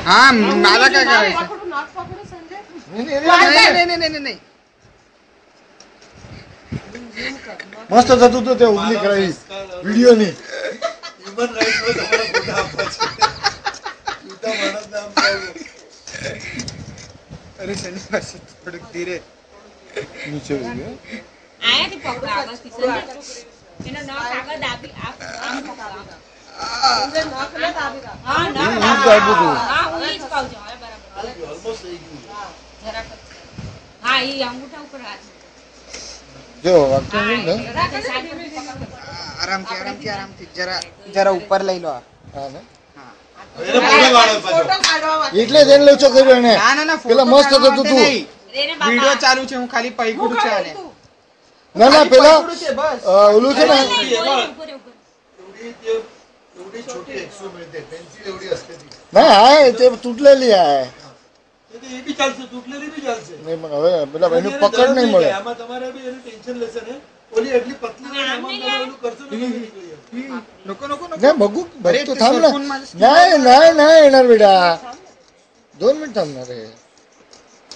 हाँ माला क्या कर रहे नहीं मस्त થતું તો તે ઉગલી કરાવી વિડિયો ની હ્યુમન રાઈટ્સ નો તમારો ફોટો આપવા છે તું માણસ નામ કહો अरे शनि पास थोड़ी धीरे નીચે ગયો આયા થી પકડો આગળ થી સંજય એનો નખ આગળ દાબી આમ પકડો ઉંગલી નખ લે દાબી હા નખ દાબી હા ઉંગલી જ કહું છું હવે બરાબર ઓલમોસ્ટ થઈ ગયું જરા હા ઈ અંગૂઠા ઉપર હાથ જો વાક્ય ને आराम की जरा ऊपर ले लो હા ને એને ફોટો વાળો પાછો એટલે જ એને લોચો કર્યો એને ना ना પેલા મસ્ત થતું તું રેને બાપા वीडियो चालू છે હું ખાલી પૈકુડું છે આને ના ના પેલા બસ ઓલું છે ને एवढी छोटी 100 मिळते पेन्सिल एवढी असते ती ના હા તે તૂટલેલી આ એ બી ચાલશે તૂટલેલી બી ચાલશે નહીં પણ હવે પેલા એનું પકડ નહીં મળે આમાં તમારે બી એની ટેન્શન લેશે ને ઓલી એટલી પતલી ને આમાં તમે ઓલું કરશો ને नको ના બગુ ભરી તો થામ ના नाही येणार बेटा 2 मिनिट थांबणार रे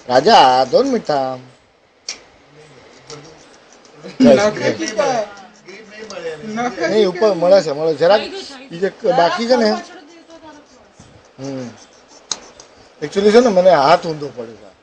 राजा 2 मिनिट थांब નહીં ઉપર મળે છે જરાક ઈ જે બાકી છે ને એકચ્યુઅલી છે ને મને હાથ ઊંધો પડ્યો